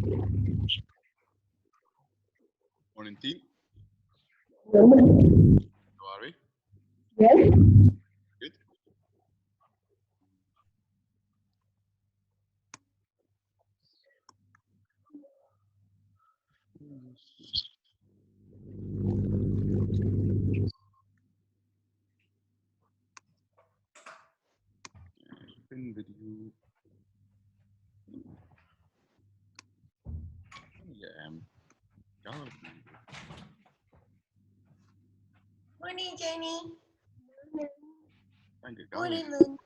Morning, team. Hello. How are we? Yes. Good. Open video. Gallery. Morning, Jenny. Find a gallery. Morning, Lynn.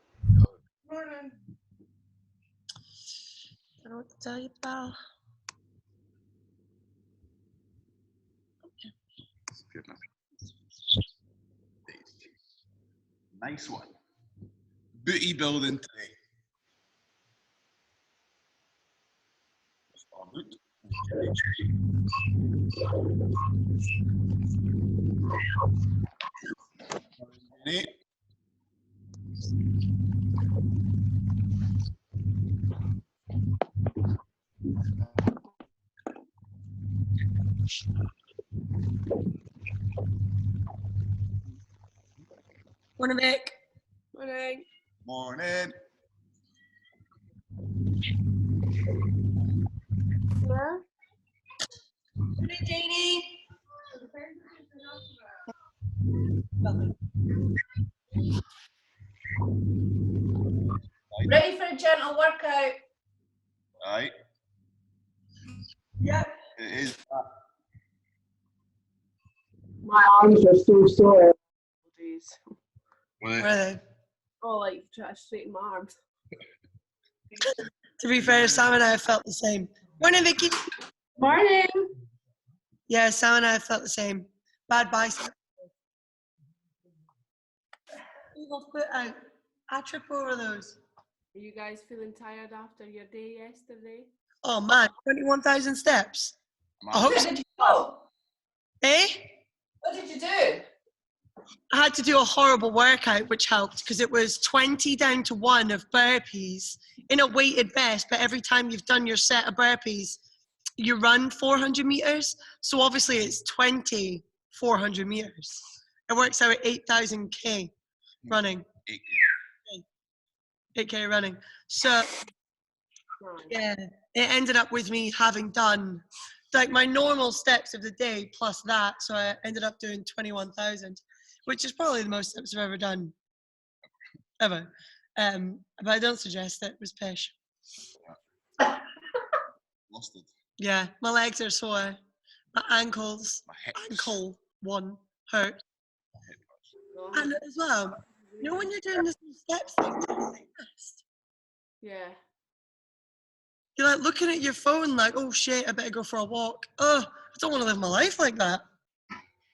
Morning. I don't know what to tell you about. Goodness. Nice one. Booty building today. Our boot. Jenny. Morning, Vic. Morning. Morning. Yeah. Morning, Janie. Ready for a gentle workout? Aye. Yep. It is. My arms are so sore. Jeez. Well, Where are they? Oh, like try to straighten my arms. To be fair, Sam and I have felt the same. Morning, Vicky. Morning. Yeah, Sam and I have felt the same. Bad bicep. Evil foot out. I trip over those. Are you guys feeling tired after your day yesterday? Oh man, 21,000 steps. I hope Where so. did you go? Eh? What did you do? I had to do a horrible workout, which helped because it was 20 down to 1 of burpees in a weighted vest. But every time you've done your set of burpees, you run 400 meters. So obviously it's 20 400 meters. It works out at 8,000 K running. 8K running. So yeah, it ended up with me having done like my normal steps of the day plus that. So I ended up doing 21,000, which is probably the most steps I've ever done, ever. But I don't suggest it. It was pish. Lost it. Yeah, my legs are sore. My ankles, My hips. ankle one hurt. My hip hurts. And as well, you know when you're doing this step thing, fast, Yeah. you're like looking at your phone like, oh shit, I better go for a walk. Oh, I don't want to live my life like that.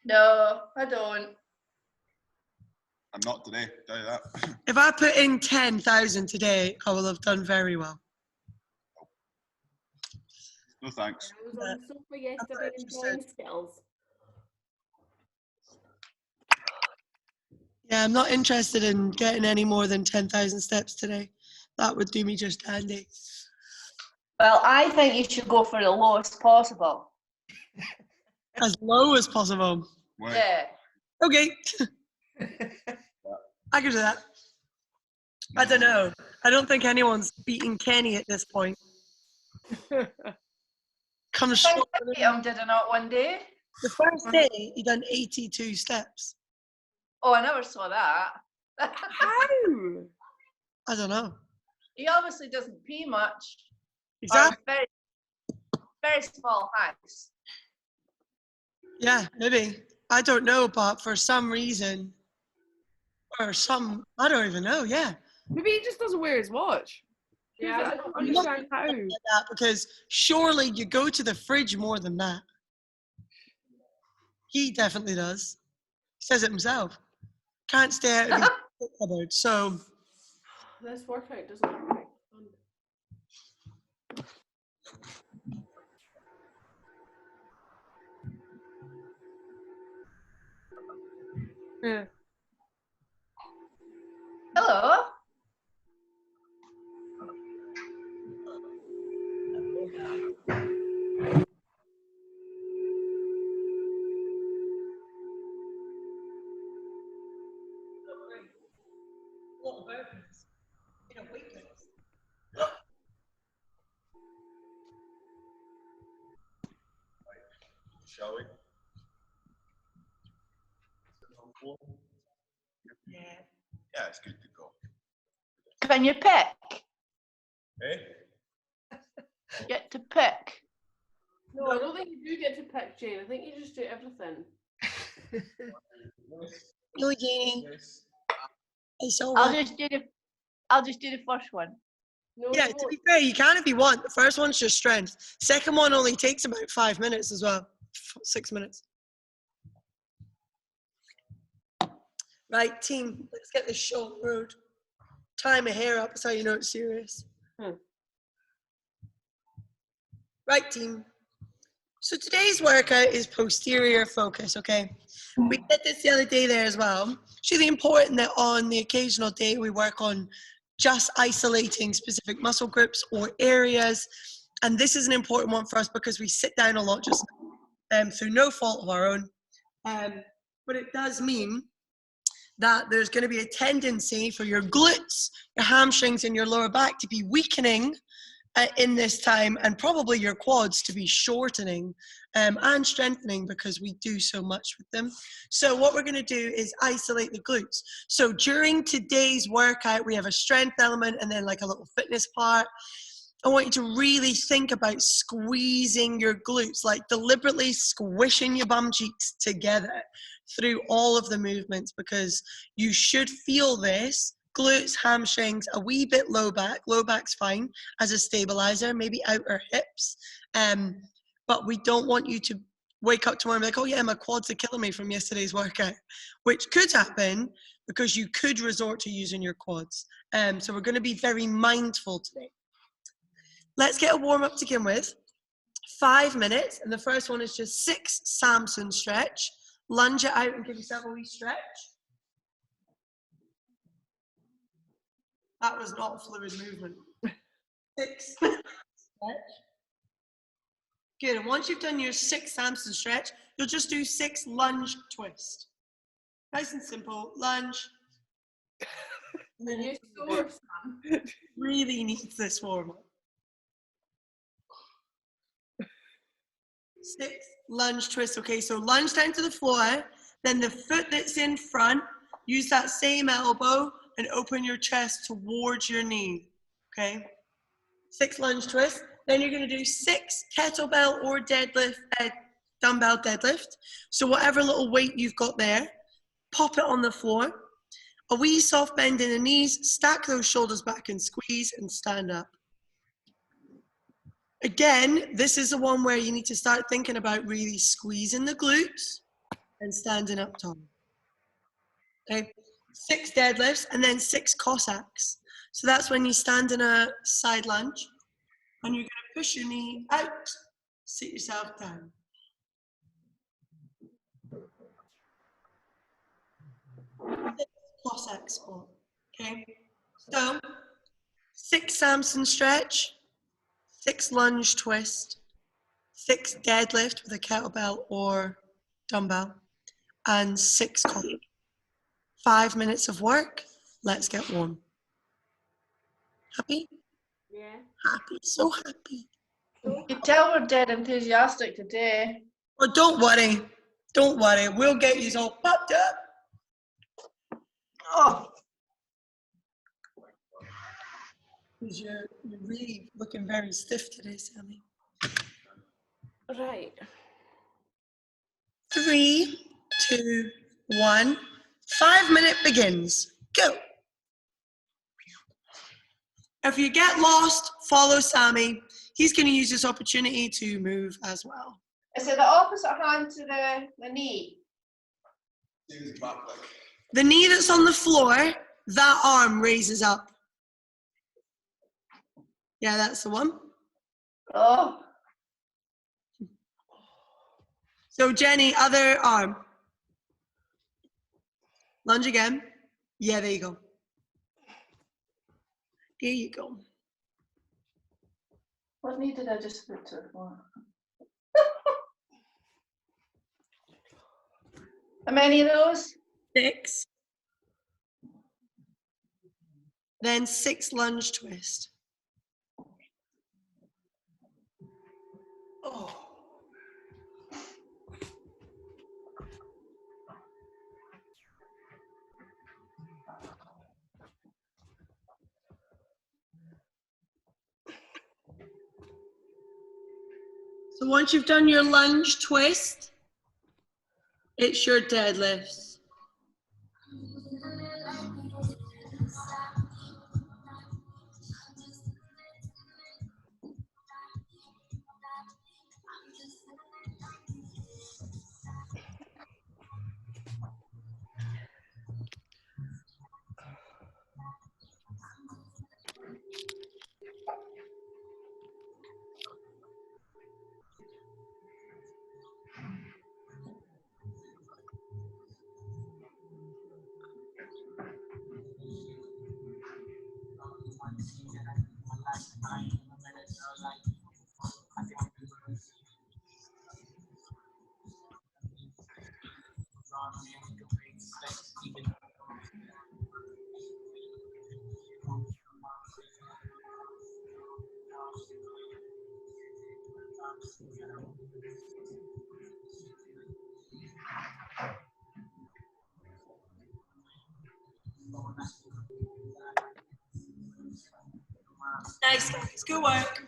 No, I don't. I'm not today, tell you that. If I put in 10,000 today, I will have done very well. No thanks. I was on the sofa yesterday enjoying skills. Yeah, I'm not interested in getting any more than 10,000 steps today. That would do me just handy. Well, I think you should go for the lowest possible. As low as possible. Wait. Yeah. Okay. I can do that. I don't know. I don't think anyone's beating Kenny at this point. Come I short. think I beat him, did I not, one day? The first day, he done 82 steps. Oh, I never saw that. How? I don't know. He obviously doesn't pee much. Exactly. Or very, very small hacks. Yeah, maybe. I don't know, but for some reason, or some, I don't even know, yeah. Maybe he just doesn't wear his watch. Yeah, I don't understand how. That because surely you go to the fridge more than that. He definitely does. He says it himself. Can't stay out of his cupboard. So This workout doesn't look like fun. Yeah. Hello. A lot of burpees. In a weightlifts. Shall we? Yeah. Yeah, it's good to go. Can you pick? Eh? You get to pick. No, I don't think you do get to pick, Jane. I think you just do everything. No, Janie. Yes. It's all I'll right. just do the first one. No, Yeah, you to won't. be fair, you can if you want. The first one's just strength. Second one only takes about 5 minutes as well. 6 minutes. Right, team, let's get this show on the road. Tie my hair up, that's how you know it's serious. Right, team. So today's workout is posterior focus, okay? We did this the other day there as well. It's really important that on the occasional day we work on just isolating specific muscle groups or areas. And this is an important one for us because we sit down a lot just through no fault of our own. But it does mean that there's going to be a tendency for your glutes, your hamstrings, and your lower back to be weakening in this time, and probably your quads to be shortening and strengthening because we do so much with them. So what we're going to do is isolate the glutes. So during today's workout, we have a strength element and then like a little fitness part. I want you to really think about squeezing your glutes, like deliberately squishing your bum cheeks together through all of the movements, because you should feel this. Glutes, hamstrings, a wee bit low back. Low back's fine as a stabilizer, maybe outer hips. But we don't want you to wake up tomorrow and be like, oh yeah, my quads are killing me from yesterday's workout, which could happen because you could resort to using your quads. So we're going to be very mindful today. Let's get a warm up to begin with. 5 minutes, and the first one is just 6 Samson stretch. Lunge it out and give yourself a wee stretch. That was not a fluid movement. 6 stretch. Good, and once you've done your 6 Samson stretch, you'll just do 6 lunge twist. Nice and simple, lunge. You sore, Sam. Really needs this warm up. 6 lunge twist. Okay, so lunge down to the floor, then the foot that's in front, use that same elbow and open your chest towards your knee. Okay, 6 lunge twists. Then you're going to do 6 kettlebell or deadlift, dumbbell deadlift. So whatever little weight you've got there, pop it on the floor. A wee soft bend in the knees, stack those shoulders back and squeeze and stand up. Again, this is the one where you need to start thinking about really squeezing the glutes and standing up tall. Okay, 6 deadlifts and then 6 Cossacks. So that's when you stand in a side lunge and you're going to push your knee out, sit yourself down. Cossack squat. Okay, so 6 Samson stretch, 6 lunge twist, 6 deadlift with a kettlebell or dumbbell, and 6 Cossack. 5 minutes of work. Let's get warm. Happy? Yeah. Happy, so happy. You can tell we're dead enthusiastic today. Well, don't worry. Don't worry. We'll get you all popped up. Oh. You're really looking very stiff today, Sammy. Right. 3, 2, 1. 5 minute begins. Go. If you get lost, follow Sammy. He's going to use this opportunity to move as well. Is it the opposite hand to the knee? The knee that's on the floor, that arm raises up. Yeah, that's the one. Oh. So Jenny, other arm. Lunge again. Yeah, there you go. There you go. What knee did I just put to? How many of those? 6. Then 6 lunge twist. Oh. So once you've done your lunge twist, it's your deadlifts. Nice, guys. Good work.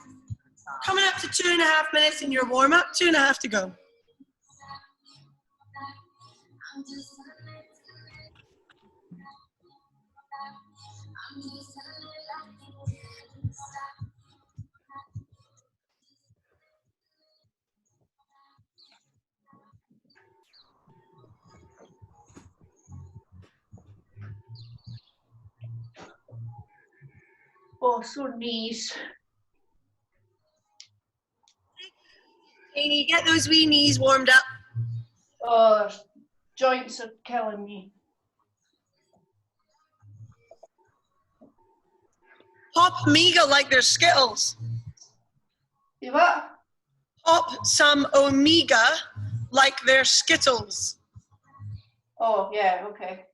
Coming up to 2.5 minutes in your warm-up, 2.5 to go. Oh, sore knees. Amy, get those wee knees warmed up. Oh, joints are killing me. Pop Omega like they're Skittles. You what? Pop some Omega like they're Skittles. Oh, yeah, okay.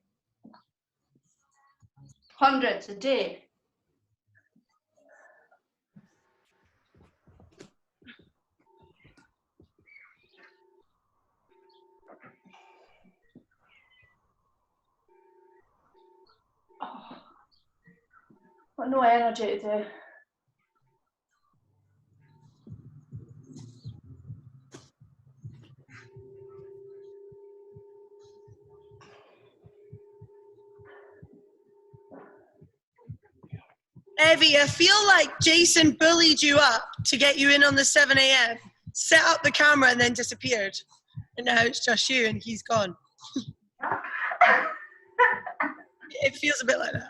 Hundreds a day. Oh, got no energy today. Evie, I feel like Jason bullied you up to get you in on the 7 a.m., set up the camera and then disappeared. And now it's just you and he's gone. It feels a bit like that.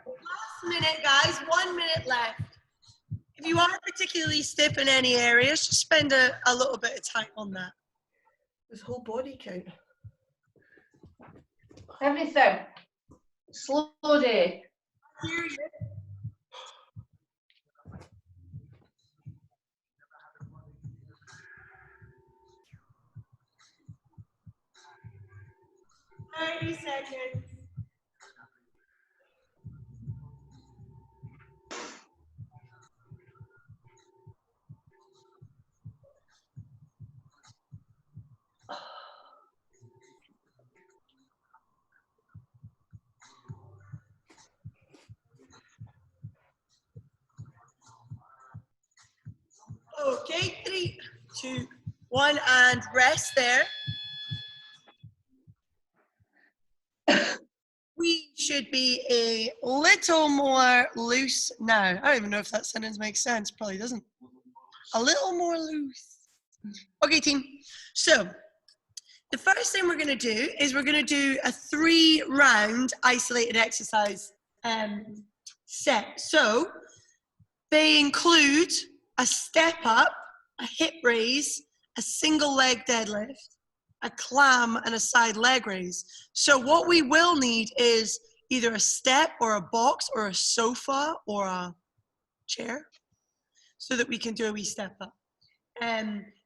Last minute, guys, 1 minute left. If you are particularly stiff in any areas, just spend a little bit of time on that. This whole body count. Everything. Slow day. Hear you. Thirty seconds. Okay, 3, 2, 1, and rest there. We should be a little more loose now. I don't even know if that sentence makes sense. Probably doesn't. A little more loose. Okay, team. So the first thing we're going to do is we're going to do a 3-round isolated exercise set. So they include a step up, a hip raise, a single leg deadlift, a clam, and a side leg raise. So what we will need is either a step or a box or a sofa or a chair so that we can do a wee step up.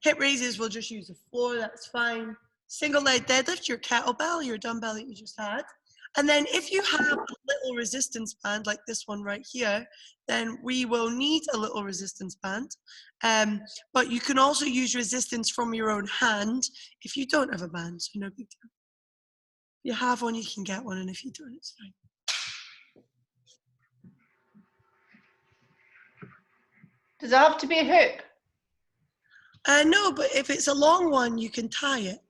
Hip raises, we'll just use the floor, that's fine. Single leg deadlift, your kettlebell, your dumbbell that you just had. And then if you have a little resistance band like this one right here, then we will need a little resistance band. But you can also use resistance from your own hand if you don't have a band, so no big deal. If you have one, you can get one, and if you don't, it's fine. Does it have to be a hook? No, but if it's a long one, you can tie it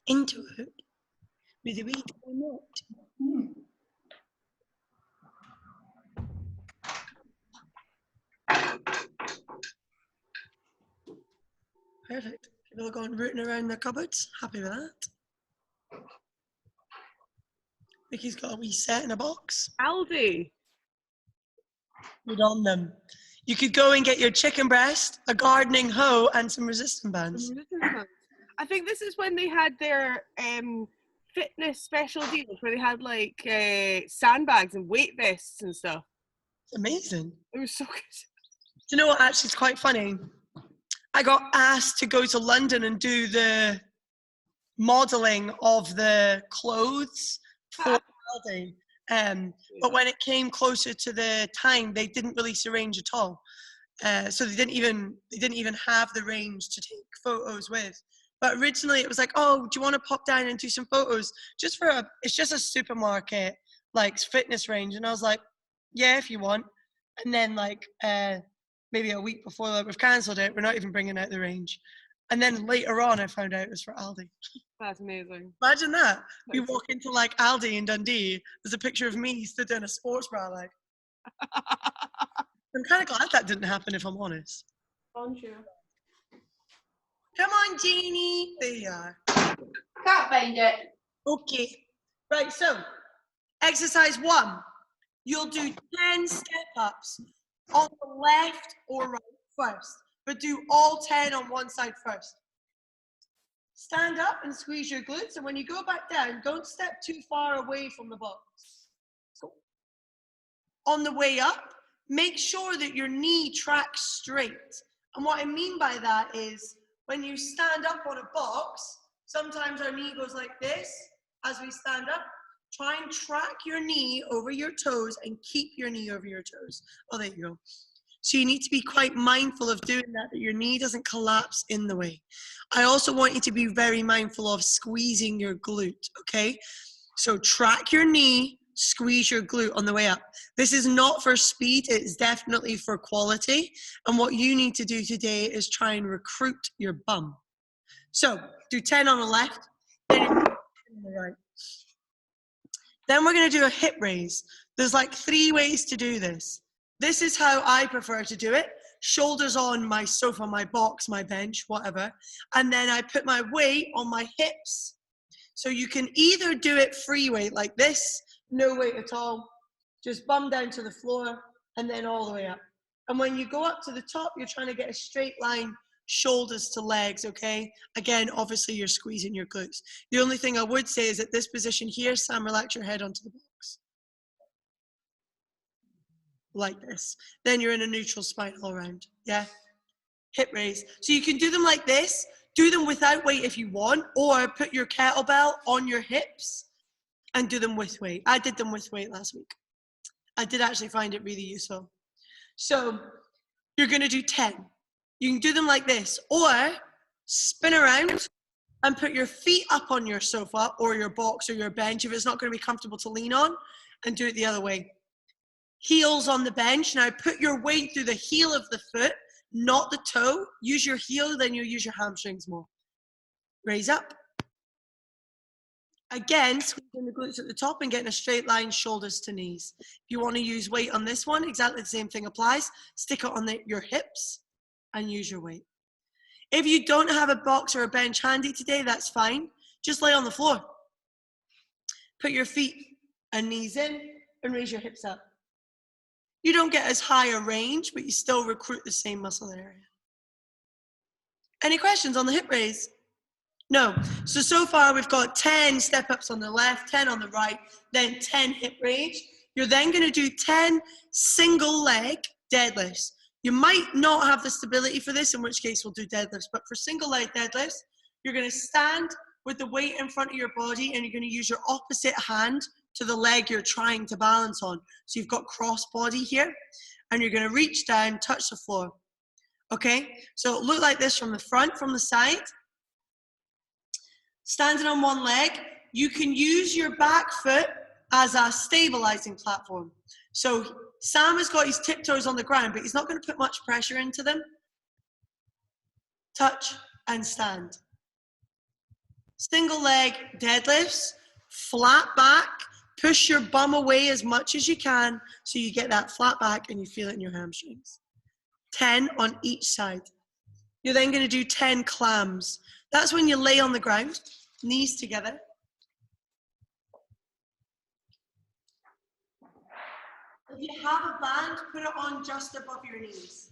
into a hook with a wee tiny knot. Perfect. People are going rooting around their cupboards. Happy with that. Vicky's got a wee set in a box. Aldi. Good on them. You could go and get your chicken breast, a gardening hoe, and some resistance bands. I think this is when they had their fitness special deals where they had like sandbags and weight vests and stuff. It's amazing. It was so good. Do you know what? Actually, it's quite funny. I got asked to go to London and do the modelling of the clothes for Aldi. But when it came closer to the time, they didn't release a range at all. So they didn't even have the range to take photos with. But originally it was like, oh, do you want to pop down and do some photos? It's just a supermarket, like fitness range. And I was like, yeah, if you want. And then like maybe a week before that, we've cancelled it. We're not even bringing out the range. And then later on, I found out it was for Aldi. That's amazing. Imagine that. We walk into like Aldi in Dundee. There's a picture of me stood in a sports bra. Like, I'm kind of glad that didn't happen, if I'm honest. Bonjour. Come on, Jeannie. There you are. Can't find it. Okay. Right, so exercise 1. You'll do 10 step-ups on the left or right first, but do all 10 on one side first. Stand up and squeeze your glutes, and when you go back down, don't step too far away from the box. So, on the way up, make sure that your knee tracks straight. And what I mean by that is, when you stand up on a box, sometimes our knee goes like this as we stand up. Try and track your knee over your toes and keep your knee over your toes. Oh, there you go. So you need to be quite mindful of doing that your knee doesn't collapse in the way. I also want you to be very mindful of squeezing your glute, okay? So track your knee, squeeze your glute on the way up. This is not for speed, it's definitely for quality. And what you need to do today is try and recruit your bum. So do 10 on the left, then on the right. Then we're gonna do a hip raise. There's like 3 ways to do this. This is how I prefer to do it. Shoulders on my sofa, my box, my bench, whatever. And then I put my weight on my hips. So you can either do it free weight like this, no weight at all, just bum down to the floor and then all the way up. And when you go up to the top, you're trying to get a straight line, shoulders to legs, okay? Again, obviously you're squeezing your glutes. The only thing I would say is at this position here, Sam, relax your head onto the box. Like this. Then you're in a neutral spine all around, yeah? Hip raise. So you can do them like this, do them without weight if you want, or put your kettlebell on your hips and do them with weight. I did them with weight last week. I did actually find it really useful. So you're gonna do 10. You can do them like this, or spin around and put your feet up on your sofa or your box or your bench if it's not gonna be comfortable to lean on, and do it the other way. Heels on the bench. Now put your weight through the heel of the foot, not the toe. Use your heel, then you'll use your hamstrings more. Raise up. Again, squeezing the glutes at the top and getting a straight line, shoulders to knees. If you want to use weight on this one, exactly the same thing applies. Stick it on your hips and use your weight. If you don't have a box or a bench handy today, that's fine. Just lay on the floor. Put your feet and knees in and raise your hips up. You don't get as high a range, but you still recruit the same muscle area. Any questions on the hip raise? No. So far we've got 10 step-ups on the left, 10 on the right, then 10 hip range. You're then going to do 10 single leg deadlifts. You might not have the stability for this, in which case we'll do deadlifts. But for single leg deadlifts, you're going to stand with the weight in front of your body and you're going to use your opposite hand to the leg you're trying to balance on. So you've got cross body here and you're going to reach down, touch the floor. Okay? So it'll look like this from the front, from the side. Standing on one leg, you can use your back foot as a stabilizing platform. So Sam has got his tiptoes on the ground, but he's not going to put much pressure into them. Touch and stand. Single leg deadlifts, flat back, push your bum away as much as you can so you get that flat back and you feel it in your hamstrings. 10 on each side. You're then going to do 10 clams. That's when you lay on the ground, knees together. If you have a band, put it on just above your knees.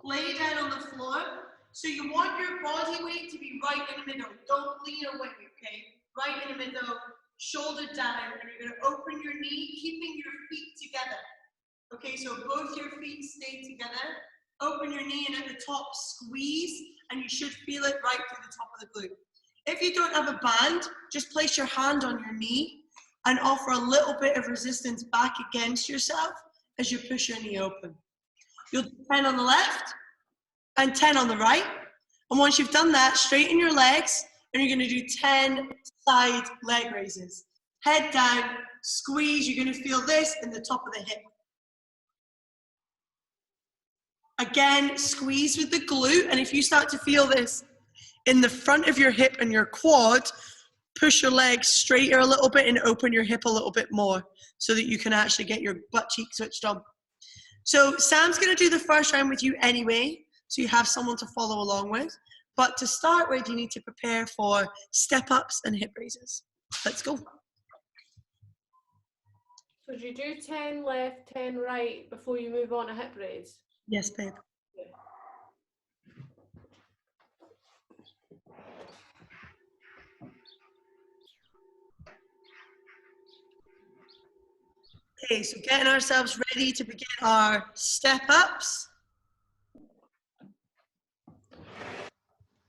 Lay down on the floor. So you want your body weight to be right in the middle. Don't lean away, okay? Right in the middle, shoulder down, and you're going to open your knee, keeping your feet together. Okay, so both your feet stay together. Open your knee and at the top, squeeze, and you should feel it right through the top of the glute. If you don't have a band, just place your hand on your knee and offer a little bit of resistance back against yourself as you push your knee open. You'll do 10 on the left and 10 on the right. And once you've done that, straighten your legs and you're going to do 10 side leg raises. Head down, squeeze. You're going to feel this in the top of the hip. Again, squeeze with the glute. And if you start to feel this in the front of your hip and your quad, push your legs straighter a little bit and open your hip a little bit more so that you can actually get your butt cheek switched on. So Sam's going to do the first round with you anyway, so you have someone to follow along with. But to start with, you need to prepare for step-ups and hip raises. Let's go. So do you do 10 left, 10 right before you move on to hip raise? Yes, babe. Okay, so getting ourselves ready to begin our step-ups.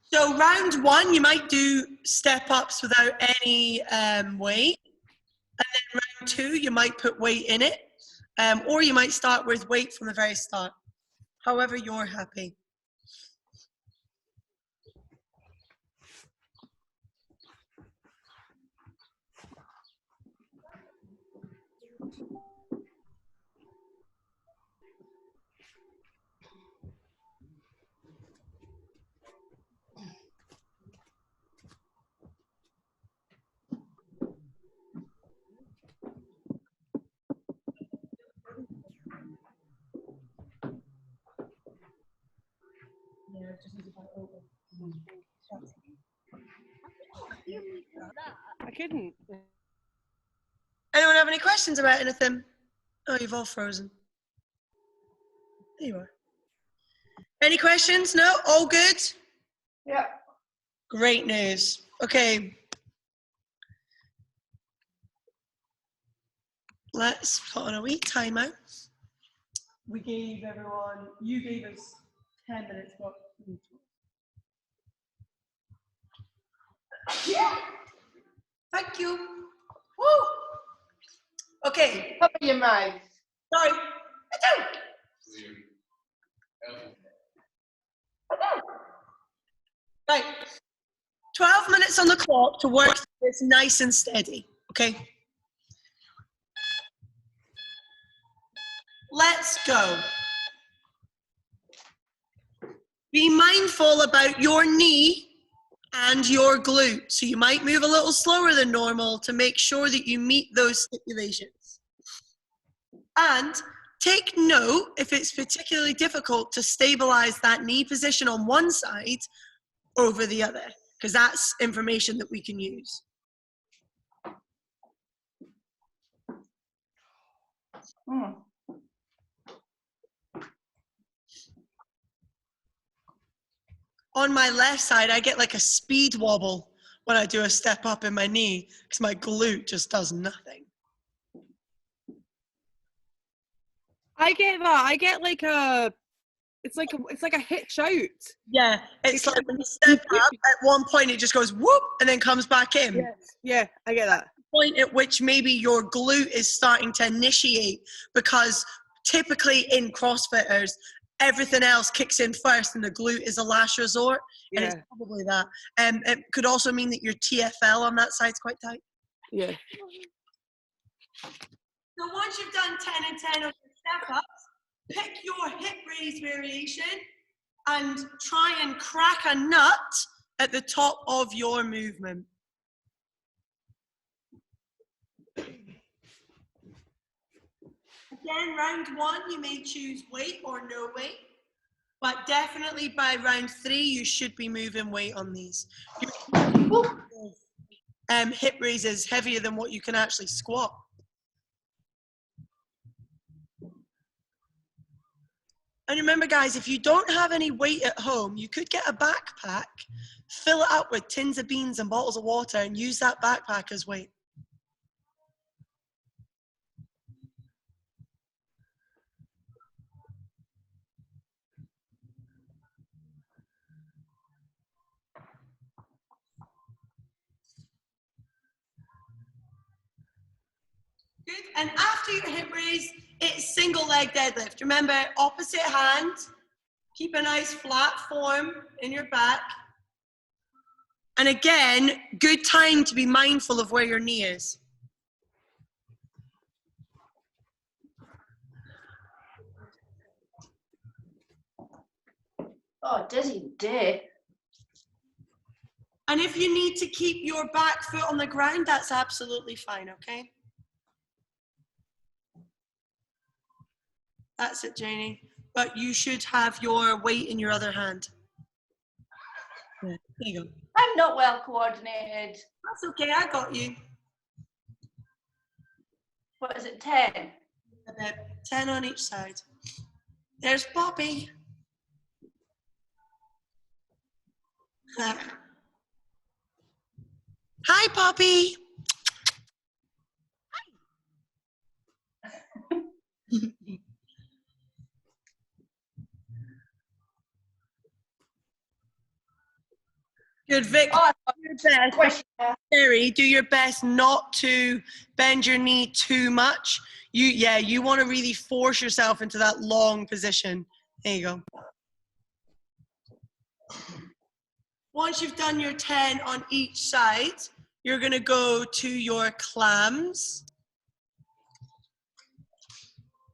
So round one, you might do step-ups without any weight. And then round two, you might put weight in it. Or you might start with weight from the very start. However you're happy. I couldn't. Anyone have any questions about anything? Oh, you've all frozen. There you are. Any questions? No? All good? Yeah. Great news. Okay. Let's put on a wee timer. We gave everyone, you gave us 10 minutes. What? Yeah. Thank you. Woo. Okay. Cover your mouth. Sorry. Right. 12 minutes on the clock to work this nice and steady. Okay. Let's go. Be mindful about your knee and your glute. So you might move a little slower than normal to make sure that you meet those stipulations. And take note if it's particularly difficult to stabilize that knee position on one side over the other, because that's information that we can use. on my left side, I get like a speed wobble when I do a step up in my knee because my glute just does nothing. I get that. I get like a, it's like a hitch out. Yeah, it's like when you step up, at one point it just goes whoop and then comes back in. Yes. Yeah, I get that. Point at which maybe your glute is starting to initiate, because typically in CrossFitters, everything else kicks in first and the glute is a last resort. And Yeah. it's probably that. It could also mean that your TFL on that side's quite tight. Yeah. So once you've done 10 and 10 on your step ups, pick your hip raise variation and try and crack a nut at the top of your movement. Again, round 1, you may choose weight or no weight, but definitely by round 3, you should be moving weight on these. Hip raises heavier than what you can actually squat. And remember, guys, if you don't have any weight at home, you could get a backpack, fill it up with tins of beans and bottles of water, and use that backpack as weight. Good. And after your hip raise, it's single leg deadlift. Remember, opposite hand. Keep a nice flat form in your back. And again, good time to be mindful of where your knee is. Oh, dizzy day. And if you need to keep your back foot on the ground, that's absolutely fine, okay? That's it, Janie. But you should have your weight in your other hand. Yeah, there you go. I'm not well coordinated. That's okay, I got you. What is it, 10? About 10 on each side. There's Poppy. Hi, Poppy. Good, Vic. Oh, Do your best. question. Terry, do your best not to bend your knee too much. You want to really force yourself into that long position. There you go. Once you've done your 10 on each side, you're going to go to your clams.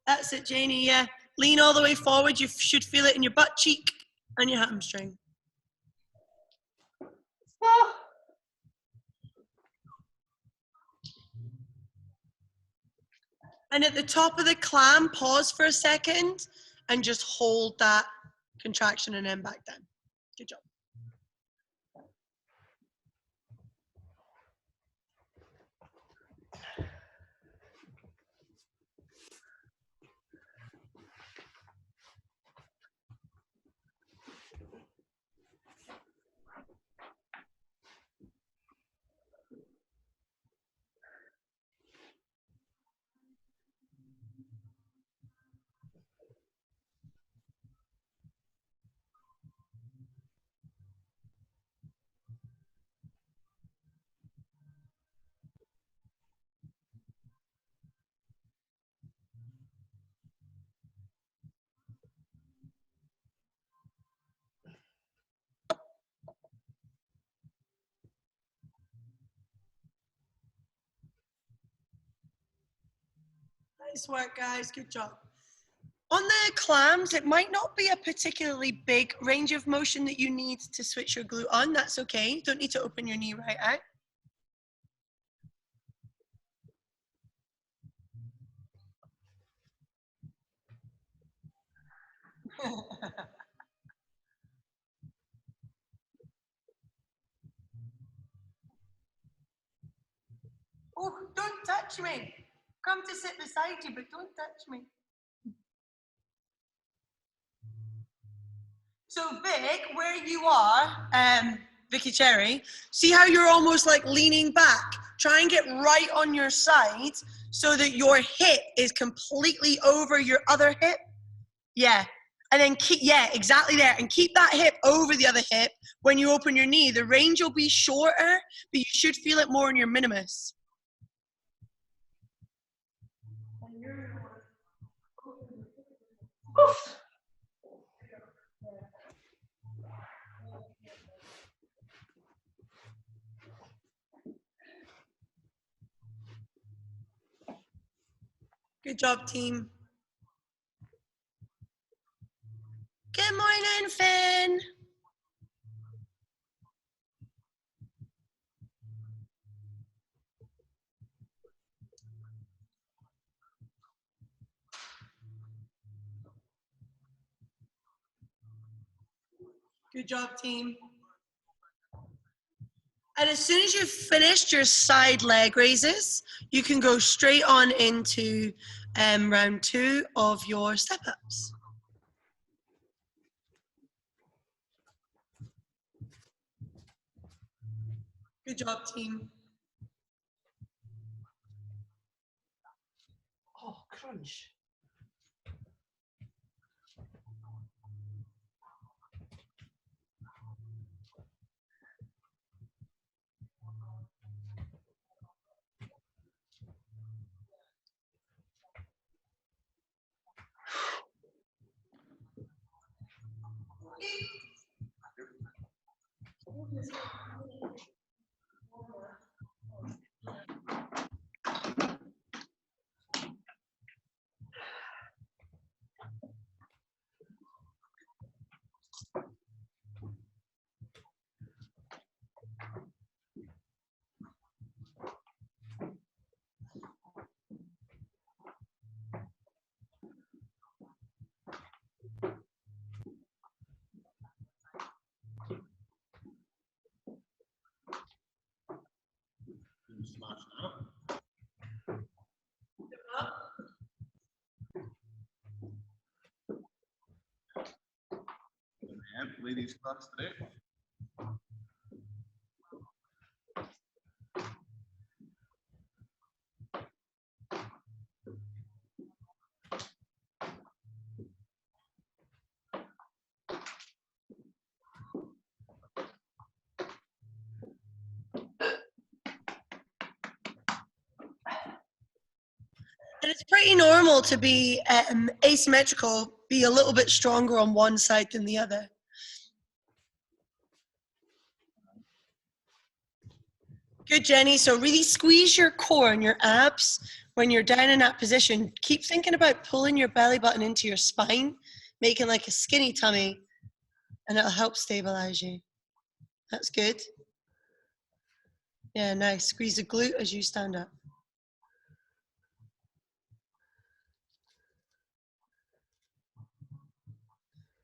That's it, Janie. Yeah. Lean all the way forward. You should feel it in your butt cheek and your hamstring. Oh. And at the top of the clam, pause for a second and just hold that contraction and then back down. Good job. Nice work, guys. Good job. On the clams, it might not be a particularly big range of motion that you need to switch your glute on. That's okay. You don't need to open your knee right out. Oh, don't touch me. Come to sit beside you, but don't touch me. So Vic, where you are, Vicky Cherry, see how you're almost like leaning back? Try and get right on your side so that your hip is completely over your other hip. Yeah. And then keep, yeah, exactly there. And keep that hip over the other hip when you open your knee. The range will be shorter, but you should feel it more in your minimus. Oof. Good job, team. Good morning, Finn. Good job, team. And as soon as you've finished your side leg raises, you can go straight on into round 2 of your step-ups. Good job, team. Oh, crunch. Ladies class today. And it's pretty normal to be asymmetrical, be a little bit stronger on one side than the other. Good, Jenny. So really squeeze your core and your abs when you're down in that position. Keep thinking about pulling your belly button into your spine, making like a skinny tummy, and it'll help stabilize you. That's good. Yeah, nice. Squeeze the glute as you stand up.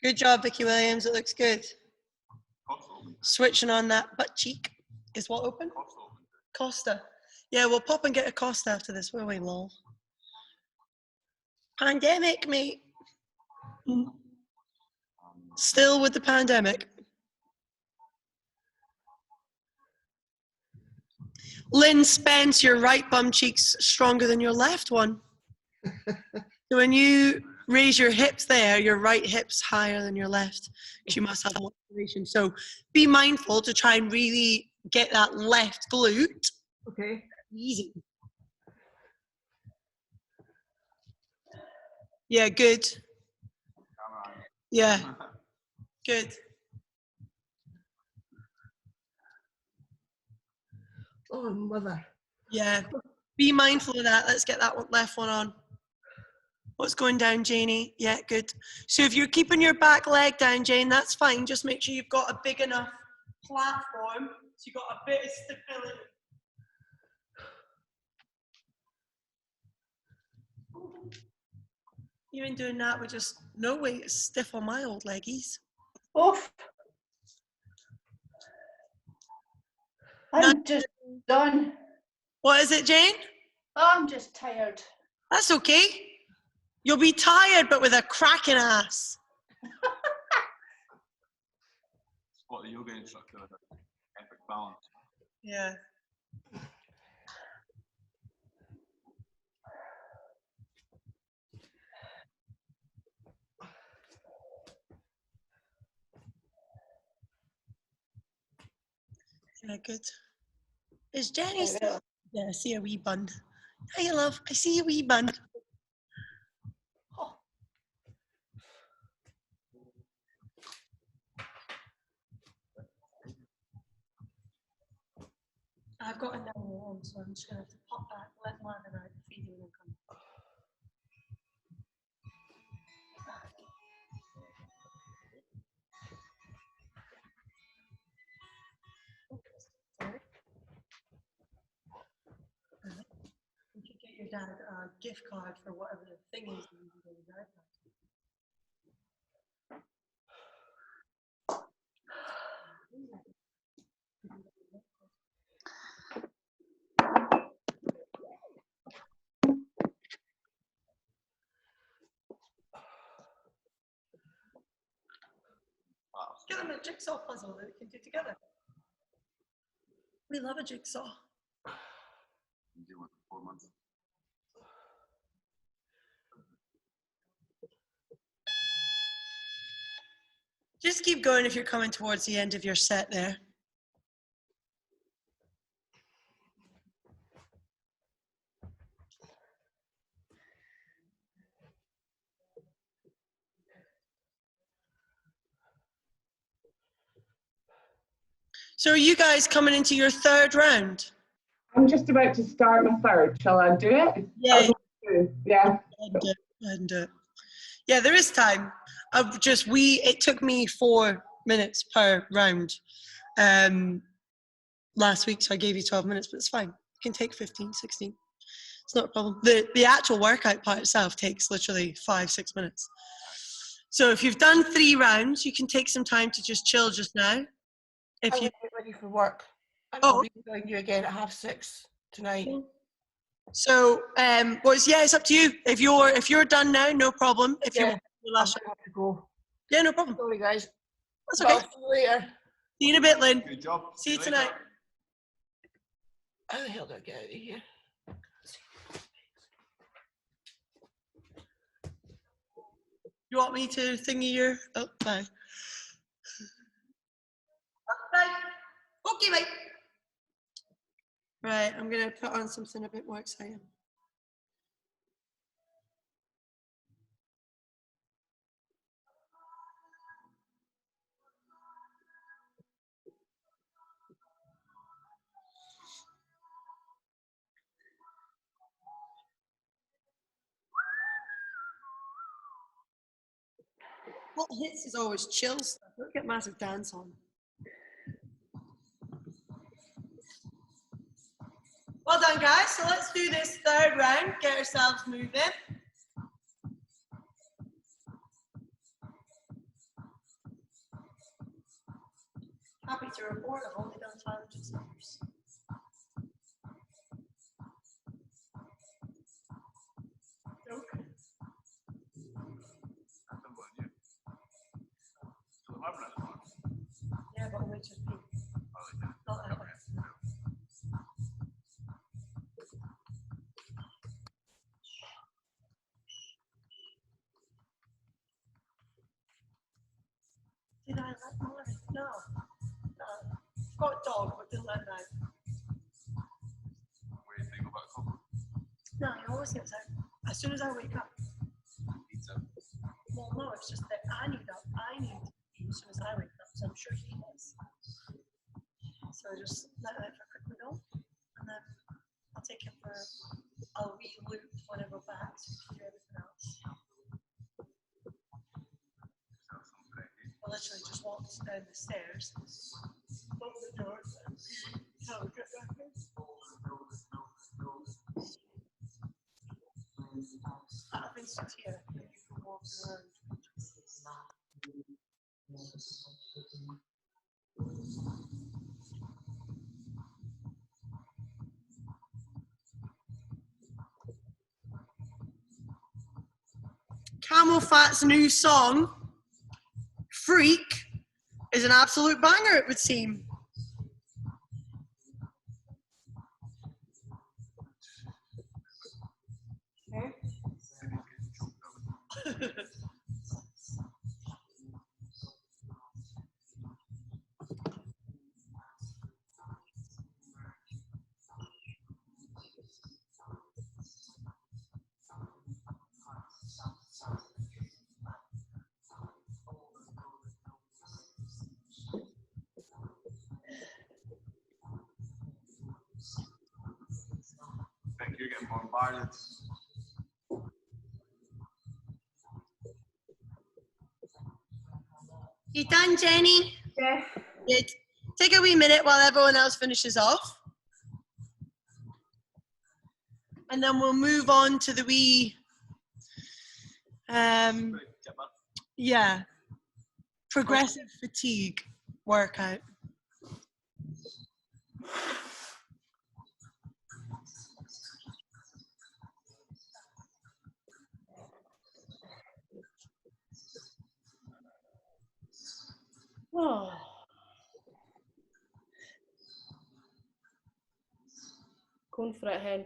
Good job, Vicky Williams. It looks good. Switching on that butt cheek. Is what open? Costa. Yeah, we'll pop and get a Costa after this, will we, lol? Pandemic, mate. Still with the pandemic. Lynn Spence, your right bum cheek's stronger than your left one. So when you raise your hips there, your right hip's higher than your left, because you must have more circulation. So be mindful to try and really get that left glute. Okay. Easy. Yeah, good. Yeah, good. Oh, mother. Yeah, be mindful of that. Let's get that left one on. What's going down, Janie? Yeah, good. So if you're keeping your back leg down, Jane, that's fine. Just make sure you've got a big enough platform so you've got a bit of stability. Even doing that with just no weight is stiff on my old leggies. Oof. I'm just done. What is it, Jane? I'm just tired. That's okay. You'll be tired, but with a cracking ass. What the yoga instructor had an epic balance. Yeah. Yeah, good. Is Jenny still? Yeah, I see a wee bun. Hi, love. I see a wee bun. Oh. I've got another one, so I'm just going to have to pop back, let Marvin out, feed him, and then come. Sorry. You could get your dad a gift card for whatever the thing is that you can get your dad. Get them a jigsaw puzzle that we can do together. We love a jigsaw. You do it for 4 months. Just keep going if you're coming towards the end of your set there. So are you guys coming into your third round? I'm just about to start my third. Shall I do it? Yeah. Yeah. And yeah, there is time. It took me 4 minutes per round last week, so I gave you 12 minutes, but it's fine. You can take 15, 16. It's not a problem. The actual workout part itself takes literally 5-6 minutes. So if you've done 3 rounds, you can take some time to just chill just now. I'm going to get ready for work. And I'll be joining you again at 6:30 tonight. So, it's up to you. If you're done now, no problem. If you want the last I have to go. Yeah, no problem. Sorry, guys. That's okay. I'll see you later. See you in a bit, Lynn. Good job. See you tonight. How the hell do I get out of here? You want me to thingy your... Oh, bye. Bye. Okay, mate. Right, I'm going to put on something a bit more exciting. What hits is always chill stuff. Don't get massive dance on. Well done, guys. So let's do this third round. Get ourselves moving. Happy to report I've only done 500 steps. Okay. Yeah, but we just be not that way. Did I let Marvin? No. Got a dog, but didn't let him out. What do you think about coffee? No, he always gets out. As soon as I wake up. Pizza. Well, no, it's just that I need to eat as soon as I wake up, so I'm sure he does. So I just let him out for a quick window, and then I'll take him for a wee loop when I go back so we can do everything else. I literally just walked down the stairs, open the door, and how we get back in. I have instant here, and you can walk around. Camel Fat's new song, Freak, is an absolute banger, it would seem. I think you're getting bombarded. You done, Jenny? Yeah. Good. Take a wee minute while everyone else finishes off. And then we'll move on to the wee, yeah, progressive fatigue workout. Oh. Going for it, hen.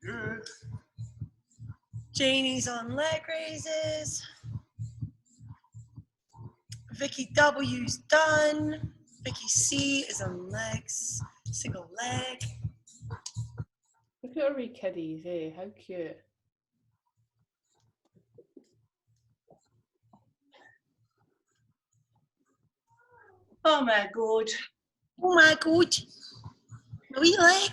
Good. Janie's on leg raises. Vicky W's done. Vicky C is on legs, single leg. Look at our wee kiddies, eh? How cute. Oh my god. Oh my god. A wee leg.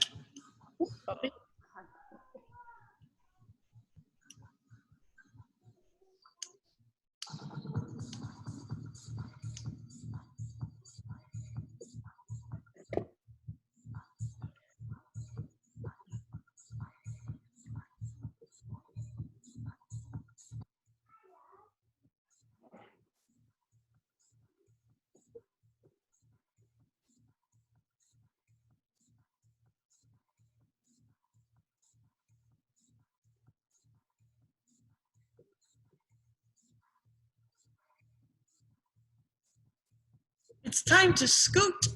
It's time to scoot.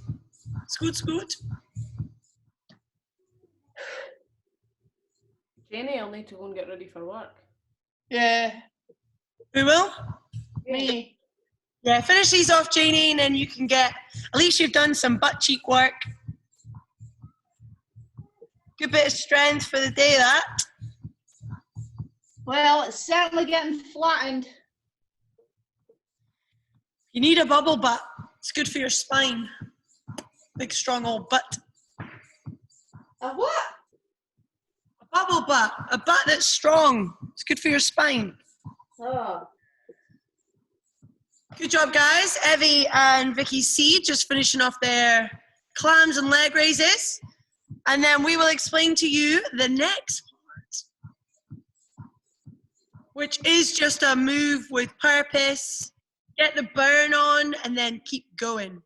Scoot, scoot. Jenny, I'll need to go and get ready for work. Yeah, Who will? me. Yeah, finish these off, Janie, and then you can get, at least you've done some butt cheek work. Good bit of strength for the day, that. Well, it's certainly getting flattened. You need a bubble butt. It's good for your spine. Big, strong old butt. A what? A bubble butt. A butt that's strong. It's good for your spine. Oh. Good job, guys. Evie and Vicky C just finishing off their clams and leg raises. And then we will explain to you the next part, which is just a move with purpose. Get the burn on and then keep going.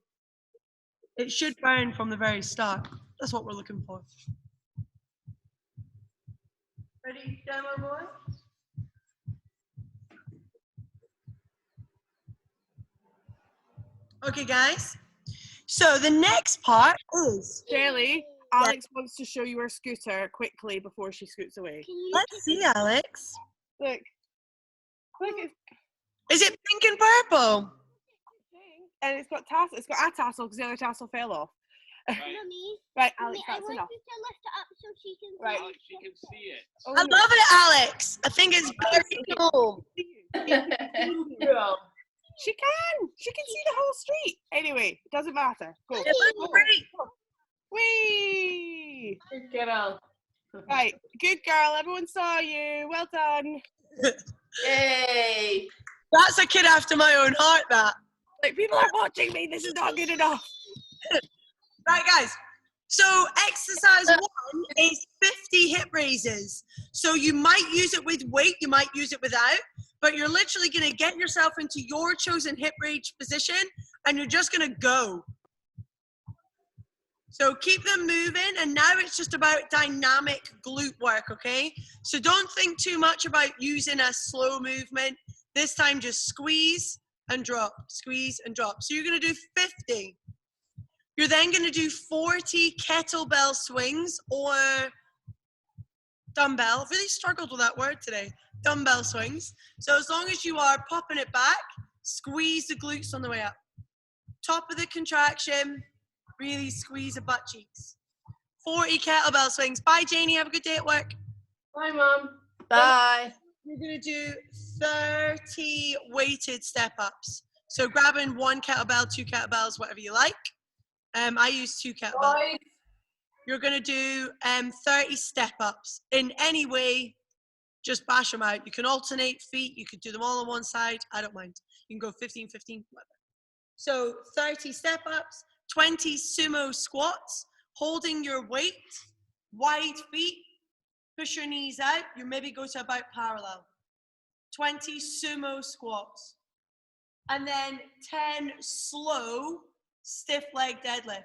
It should burn from the very start. That's what we're looking for. Ready, demo boy? Okay, guys. So the next part is... Jelly, Alex wants to show you her scooter quickly before she scoots away. Let's see, Alex. Look. Look, it's Is it pink and purple? pink, and it's got tassel. It's got a tassel because the other tassel fell off. Mummy, Right, Mummy, Alex, I that's want enough. you to lift it up so she can Right. see. She can see it. Oh, I no. love it, Alex. I think it's very cool. Girl. She can see the whole street. Anyway, doesn't matter. Go. It looks great. Whee! Good girl. Right, good girl. Everyone saw you. Well done. Yay. That's a kid after my own heart, that. Like, people are watching me. This is not good enough. Right, guys. So exercise 1 is 50 hip raises. So you might use it with weight, you might use it without, but you're literally gonna get yourself into your chosen hip range position and you're just gonna go. So keep them moving, and now it's just about dynamic glute work, okay? So don't think too much about using a slow movement. This time just squeeze and drop, squeeze and drop. So you're gonna do 50. You're then gonna do 40 kettlebell swings or dumbbell. I've really struggled with that word today. Dumbbell swings. So as long as you are popping it back, squeeze the glutes on the way up. Top of the contraction, really squeeze the butt cheeks. 40 kettlebell swings. Bye, Janie. Have a good day at work. Bye, Mum. Bye. You're going to do 30 weighted step-ups. So grabbing 1 kettlebell, 2 kettlebells, whatever you like. I use 2 kettlebells. Bye. You're going to do 30 step-ups. In any way, just bash them out. You can alternate feet. You could do them all on one side. I don't mind. You can go 15, 15, whatever. So 30 step-ups, 20 sumo squats, holding your weight, wide feet, push your knees out. You maybe go to about parallel. 20 sumo squats. And then 10 slow stiff leg deadlift.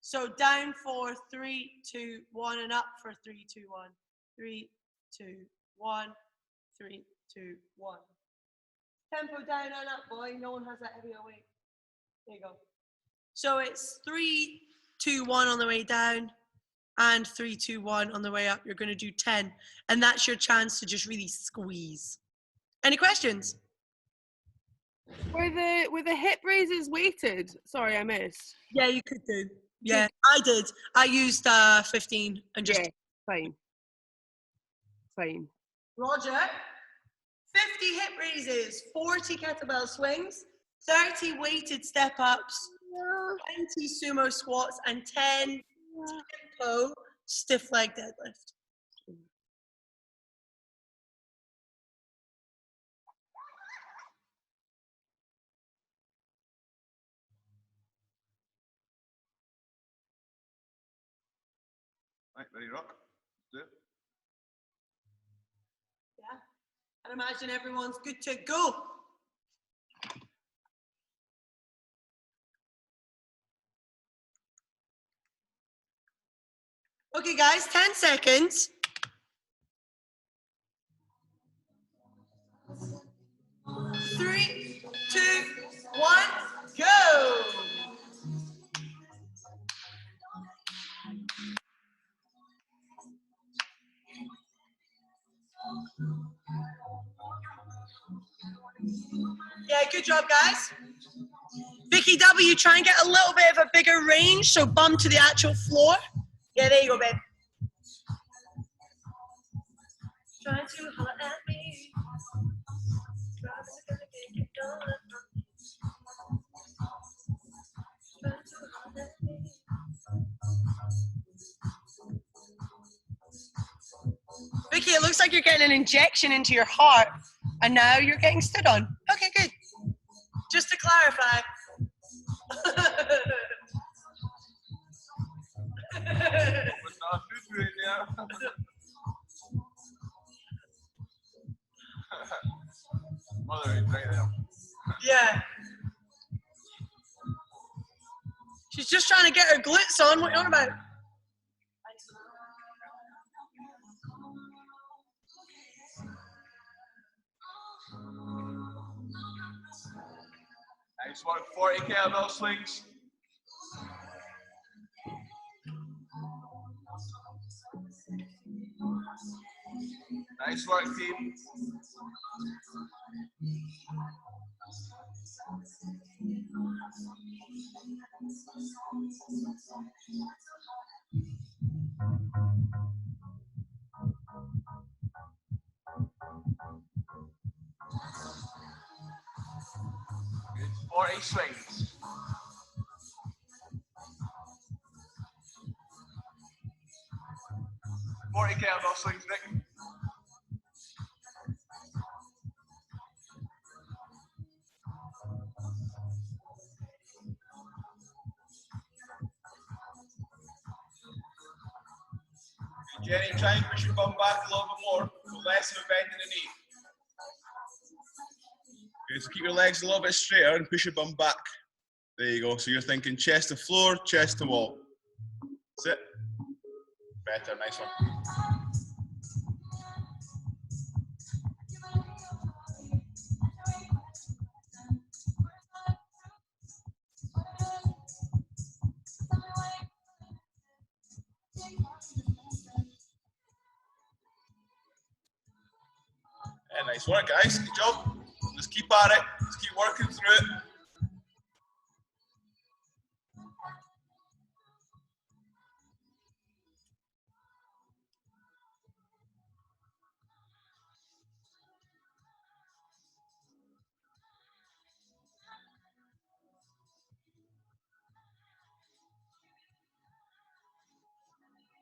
So down for 3, 2, 1, and up for 3, 2, 1. 3, 2, 1, 3, 2, 1. Tempo down and up, boy. No one has that heavy a weight. There you go. So it's 3, 2, 1 on the way down and 3, 2, 1 on the way up. You're going to do 10. And that's your chance to just really squeeze. Any questions? Were the hip raises weighted? Sorry, I missed. Yeah, you could do. Yeah, I did. I used 15 and just... Yeah, fine. Fine. Roger. 50 hip raises, 40 kettlebell swings, 30 weighted step-ups, 20 sumo squats, and 10 tempo stiff leg deadlift. Right, ready to rock? Let's do it. Yeah. And imagine everyone's good to go. Okay, guys, 10 seconds. 3, 2, 1, go. Yeah, good job, guys. Vicky W, try and get a little bit of a bigger range, so bum to the actual floor. Yeah, there you go, babe. Try to holler at me. Vicky, it looks like you're getting an injection into your heart, and now you're getting stood on. Okay, good. Just to clarify. Mother is right there. Yeah. She's just trying to get her glutes on. What are you on about? Nice work, 40 kettlebell swings. Nice work, team. Good, 40 swings. Forty kettlebell swings, Nick. Jenny, try and push your bum back a little bit more. With less of a bend in the knee. Okay, so keep your legs a little bit straighter and push your bum back. There you go. So you're thinking chest to floor, chest to wall. That's it. Better, nice one. Yeah, nice work, guys. Good job. Just keep at it. Just keep working through it.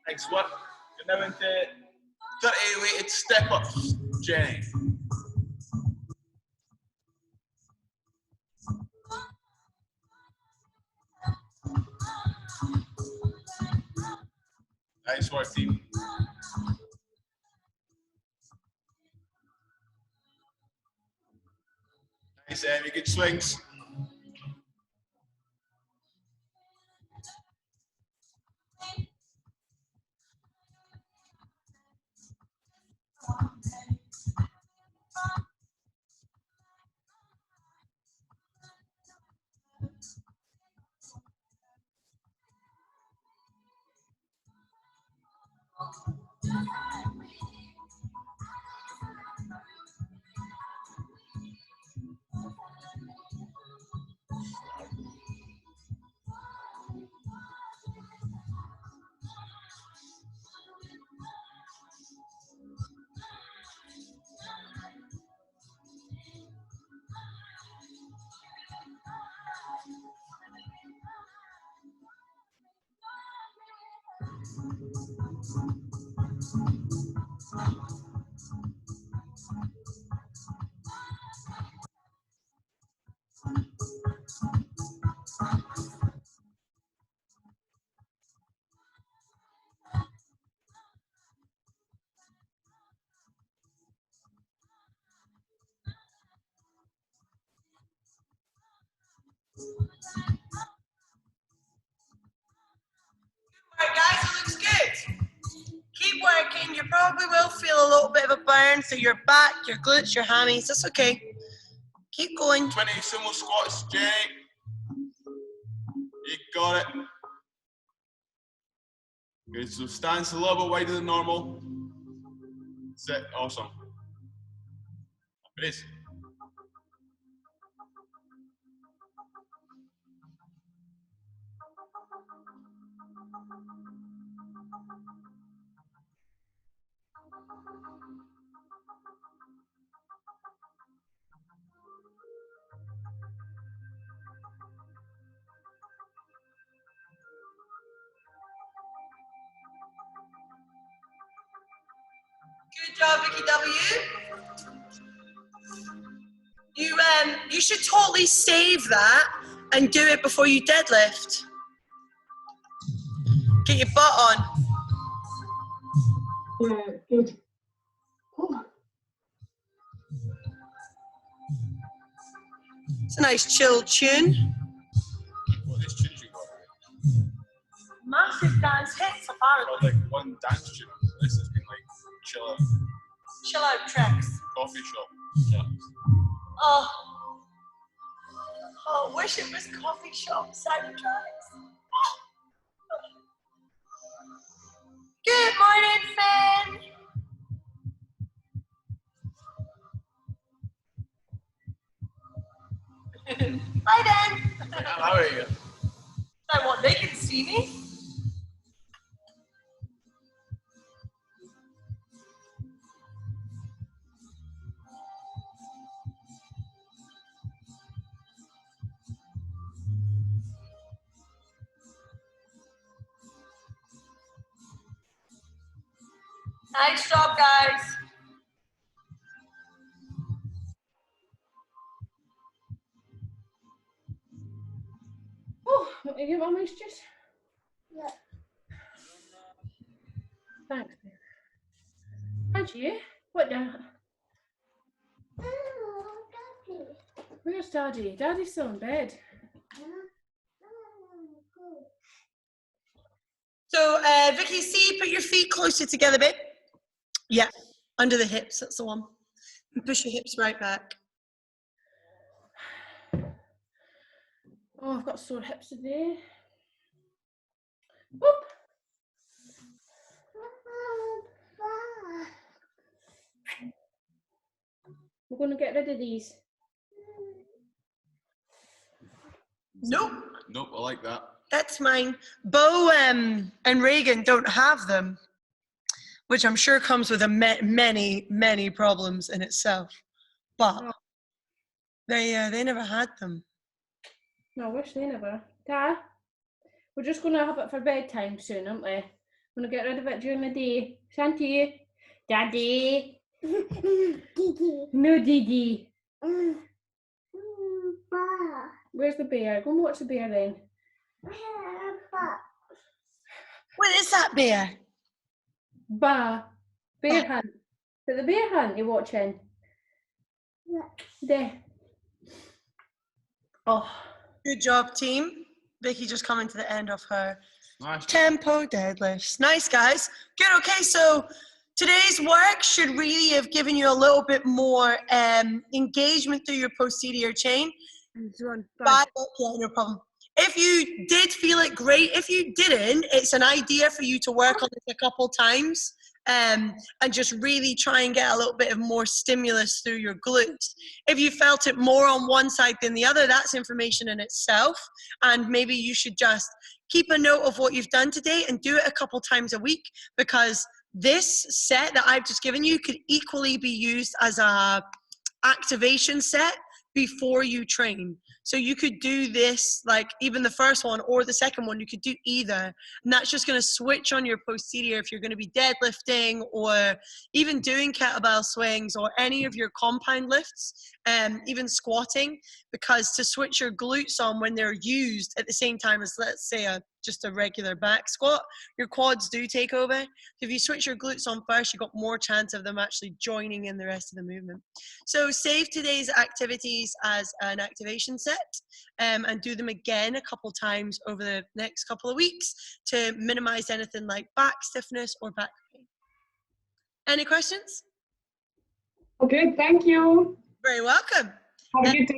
Nice work. You're now into 30 weighted step ups, Jenny. Nice work, team. Nice, Emmy. Good swings. Alright guys, it looks good. Keep working. You probably will feel a little bit of a burn through your back, your glutes, your hammies. That's okay. Keep going. 20 sumo squats, Jenny. You got it. Good, so stance a little bit wider than normal. That's it, awesome. It is. Good job, Vicky W. You should totally save that and do it before you deadlift. Get your butt on. Yeah, good. Oh, It's a nice chill tune. What is tunes you got? Massive dance hits, apparently. Got like one dance tune. This has been like chill out. Chill out tracks. Coffee shop. Yeah. Oh, I wish it was coffee shop soundtracks. Good morning, Finn. Hi, Dan. How are you? I want they can see me. Nice job, guys. Oh, you get my moist juice? Yeah. Thanks. Daddy? What the? Where's Daddy? Daddy's still in bed. So, Vicky, see, put your feet closer together a bit. Yeah, under the hips, that's the one. And push your hips right back. Oh, I've got sore hips today. Whoop. We're going to get rid of these. Nope. Nope, I like that. That's mine. Bo and Reagan don't have them, which I'm sure comes with many problems in itself. But they never had them. No, I wish they never. Dad, we're just going to have it for bedtime soon, aren't we? I'm going to get rid of it during the day. Shanty. Daddy. No, Didi. Where's the bear? Go and watch the bear then. What is that, bear? Bear hunt. Is it the bear hunt you're watching? There. Oh. Good job, team. Vicky just coming to the end of her Nice. tempo deadlifts. Nice, guys. Good. Okay, so today's work should really have given you a little bit more engagement through your posterior chain. Yeah, no problem. If you did feel it, great. If you didn't, it's an idea for you to work on this a couple times and just really try and get a little bit of more stimulus through your glutes. If you felt it more on one side than the other, that's information in itself. And maybe you should just keep a note of what you've done today and do it a couple times a week, because this set that I've just given you could equally be used as a activation set before you train. So you could do this, like even the first one or the second one, you could do either. And that's just going to switch on your posterior if you're going to be deadlifting or even doing kettlebell swings or any of your compound lifts, even squatting, because to switch your glutes on when they're used at the same time as, let's say, just a regular back squat, your quads do take over. If you switch your glutes on first, you've got more chance of them actually joining in the rest of the movement. So save today's activities as an activation set and do them again a couple times over the next couple of weeks to minimize anything like back stiffness or back pain. Any questions? Okay, thank you. Very welcome. Have a good day.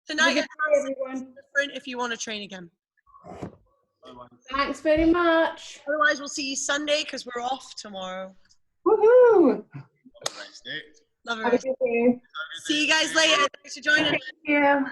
Tonight, everyone. Different if you want to train again. Thanks very much. Otherwise, we'll see you Sunday because we're off tomorrow. Woohoo! Love Have a it. good day. See you guys later. Thanks for joining. Thank you.